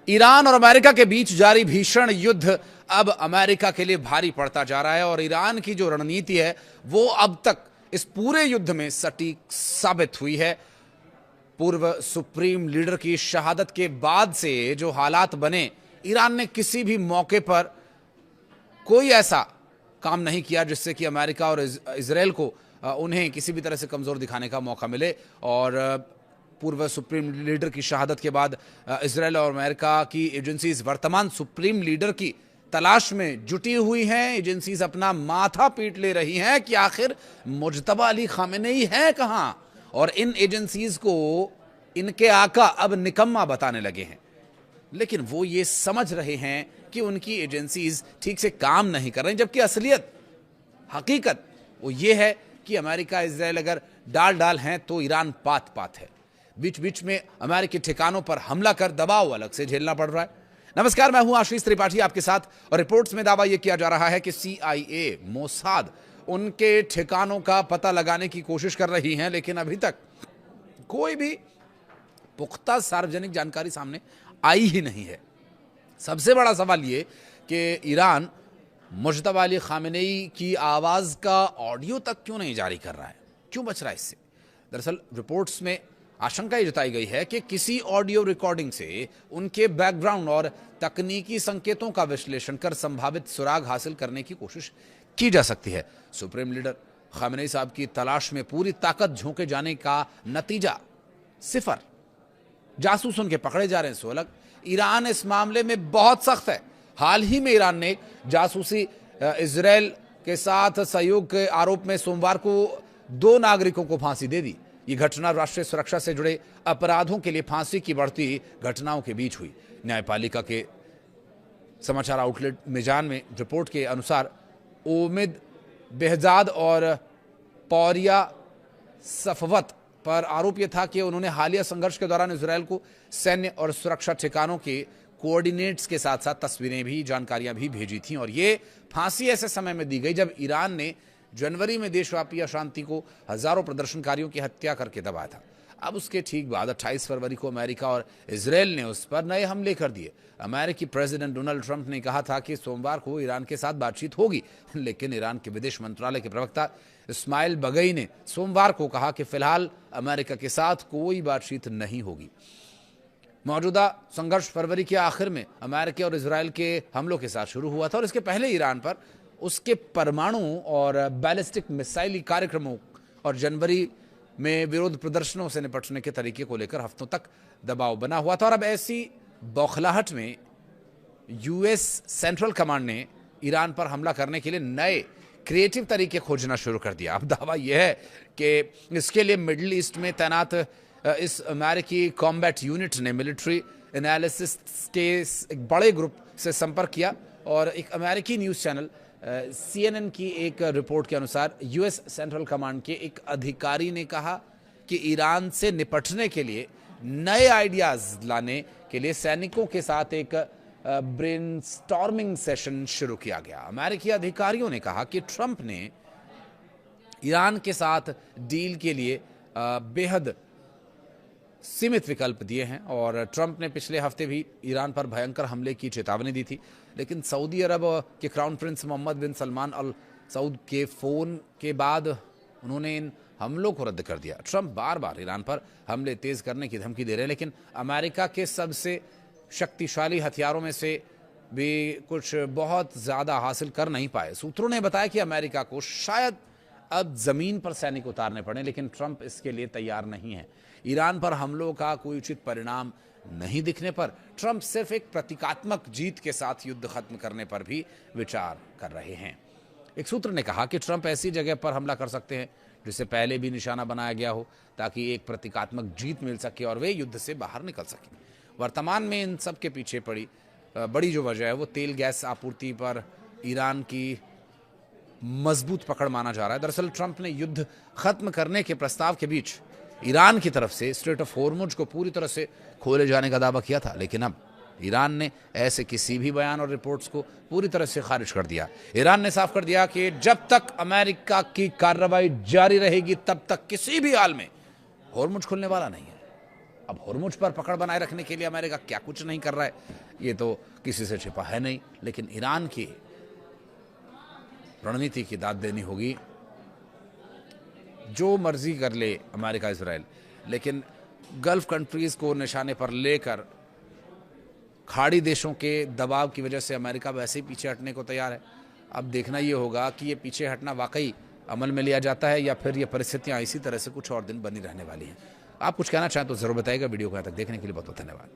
Iran और America के बीच जारी भीषण युद्ध अब अमेरिका के लिए भारी पड़ता जा रहा है और ईरान की जो रणनीति है वो अब तक इस पूरे युद्ध में सटीक साबित हुई है। पूर्व सुप्रीम लीडर की शहादत के बाद से जो हालात बने, ईरान ने किसी भी मौके पर कोई ऐसा काम नहीं किया जिससे कि अमेरिका और इजरायल को उन्हें किसी भी तरह से कमजोर दिखाने का मौका मिले। और पूर्व सुप्रीम लीडर की शहादत के बाद इजरायल और अमेरिका की एजेंसीज वर्तमान सुप्रीम लीडर की तलाश में जुटी हुई हैं। एजेंसीज अपना माथा पीट ले रही हैं कि आखिर मुज्तबा अली खामेनेई है कहां, और इन एजेंसीज को इनके आका अब निकम्मा बताने लगे हैं। लेकिन वो ये समझ रहे हैं कि उनकी एजेंसीज ठीक से काम नहीं कर रही, जबकि असलियत हकीकत वो ये है कि अमेरिका इजरायल अगर डाल डाल हैं तो ईरान पात पात है। बीच बीच में अमेरिकी ठिकानों पर हमला कर दबाव अलग से झेलना पड़ रहा है। नमस्कार, मैं हूं आशीष त्रिपाठी आपके साथ, और रिपोर्ट्स में दावा यह किया जा रहा है कि CIA, मोसाद उनके ठिकानों का पता लगाने की कोशिश कर रही हैं, लेकिन अभी तक कोई भी पुख्ता सार्वजनिक जानकारी सामने आई ही नहीं है। सबसे बड़ा सवाल ये कि ईरान मुज्तबा अली खामेनेई की आवाज का ऑडियो तक क्यों नहीं जारी कर रहा है, क्यों बच रहा है इससे। दरअसल रिपोर्ट्स में आशंका जताई गई है कि किसी ऑडियो रिकॉर्डिंग से उनके बैकग्राउंड और तकनीकी संकेतों का विश्लेषण कर संभावित सुराग हासिल करने की कोशिश की जा सकती है। सुप्रीम लीडर खामेनेई साहब की तलाश में पूरी ताकत झोंके जाने का नतीजा सिफर। जासूस उनके पकड़े जा रहे हैं, सो अलग। ईरान इस मामले में बहुत सख्त है। हाल ही में ईरान ने जासूसी इजरायल के साथ सहयोग के आरोप में सोमवार को 2 नागरिकों को फांसी दे दी। ये घटना राष्ट्रीय सुरक्षा से जुड़े अपराधों के लिए फांसी की बढ़ती घटनाओं के बीच हुई। न्यायपालिका के समाचार आउटलेट मिजान में रिपोर्ट के अनुसार उम्मीद बेहजाद और पौरिया सफवत पर आरोप यह था कि उन्होंने हालिया संघर्ष के दौरान इजरायल को सैन्य और सुरक्षा ठिकानों के कोऑर्डिनेट्स के साथ साथ तस्वीरें भी, जानकारियां भी भेजी थी। और ये फांसी ऐसे समय में दी गई जब ईरान ने जनवरी में देशव्यापी अशांति को हजारों प्रदर्शनकारियों की हत्या करके दबाया था। अब उसके ठीक बाद 28 फरवरी को अमेरिका और इजरायल ने उस पर नए हमले कर दिए। अमेरिकी प्रेसिडेंट डोनाल्ड ट्रंप ने कहा था कि सोमवार को ईरान के साथ बातचीत होगी, लेकिन ईरान के विदेश मंत्रालय के प्रवक्ता इस्माइल बगई ने सोमवार को कहा कि फिलहाल अमेरिका के साथ कोई बातचीत नहीं होगी। मौजूदा संघर्ष फरवरी के आखिर में अमेरिका और इजरायल के हमलों के साथ शुरू हुआ था, और इसके पहले ईरान पर उसके परमाणु और बैलिस्टिक मिसाइली कार्यक्रमों और जनवरी में विरोध प्रदर्शनों से निपटने के तरीके को लेकर हफ्तों तक दबाव बना हुआ था। और अब ऐसी बौखलाहट में US सेंट्रल कमांड ने ईरान पर हमला करने के लिए नए क्रिएटिव तरीके खोजना शुरू कर दिया। अब दावा यह है कि इसके लिए मिडिल ईस्ट में तैनात इस अमेरिकी कॉम्बैट यूनिट ने मिलिट्री एनालिसिस के एक बड़े ग्रुप से संपर्क किया, और एक अमेरिकी न्यूज़ चैनल CNN की एक रिपोर्ट के अनुसार US सेंट्रल कमांड के एक अधिकारी ने कहा कि ईरान से निपटने के लिए नए आइडियाज लाने के लिए सैनिकों के साथ एक ब्रेनस्टॉर्मिंग सेशन शुरू किया गया। अमेरिकी अधिकारियों ने कहा कि ट्रंप ने ईरान के साथ डील के लिए बेहद सीमित विकल्प दिए हैं, और ट्रंप ने पिछले हफ्ते भी ईरान पर भयंकर हमले की चेतावनी दी थी। लेकिन सऊदी अरब के क्राउन प्रिंस मोहम्मद बिन सलमान अल सऊद के फोन के बाद उन्होंने इन हमलों को रद्द कर दिया। ट्रंप बार बार ईरान पर हमले तेज करने की धमकी दे रहे हैं, लेकिन अमेरिका के सबसे शक्तिशाली हथियारों में से भी कुछ बहुत ज़्यादा हासिल कर नहीं पाए। सूत्रों ने बताया कि अमेरिका को शायद अब ज़मीन पर सैनिक उतारने पड़े, लेकिन ट्रंप इसके लिए तैयार नहीं है। ईरान पर हमलों का कोई उचित परिणाम नहीं दिखने पर ट्रंप सिर्फ एक प्रतीकात्मक जीत के साथ युद्ध खत्म करने पर भी विचार कर रहे हैं। एक सूत्र ने कहा कि ट्रंप ऐसी जगह पर हमला कर सकते हैं जिसे पहले भी निशाना बनाया गया हो, ताकि एक प्रतीकात्मक जीत मिल सके और वे युद्ध से बाहर निकल सकें। वर्तमान में इन सब के पीछे बड़ी जो वजह है वो तेल गैस आपूर्ति पर ईरान की मजबूत पकड़ माना जा रहा है। दरअसल ट्रंप ने युद्ध खत्म करने के प्रस्ताव के बीच ईरान की तरफ से स्ट्रेट ऑफ हॉर्मुज को पूरी तरह से खोले जाने का दावा किया था, लेकिन अब ईरान ने ऐसे किसी भी बयान और रिपोर्ट्स को पूरी तरह से खारिज कर दिया। ईरान ने साफ कर दिया कि जब तक अमेरिका की कार्रवाई जारी रहेगी तब तक किसी भी हाल में हॉर्मुज खुलने वाला नहीं है। अब हुर्मुज पर पकड़ बनाए रखने के लिए अमेरिका क्या कुछ नहीं कर रहा है, ये तो किसी से छिपा है नहीं। लेकिन ईरान की रणनीति की दाद देनी होगी। जो मर्जी कर ले अमेरिका इजराइल, लेकिन गल्फ कंट्रीज को निशाने पर लेकर खाड़ी देशों के दबाव की वजह से अमेरिका वैसे ही पीछे हटने को तैयार है। अब देखना ये होगा कि ये पीछे हटना वाकई अमल में लिया जाता है या फिर ये परिस्थितियां इसी तरह से कुछ और दिन बनी रहने वाली हैं। आप कुछ कहना चाहें तो जरूर बताइएगा। वीडियो को यहाँ तक देखने के लिए बहुत बहुत धन्यवाद।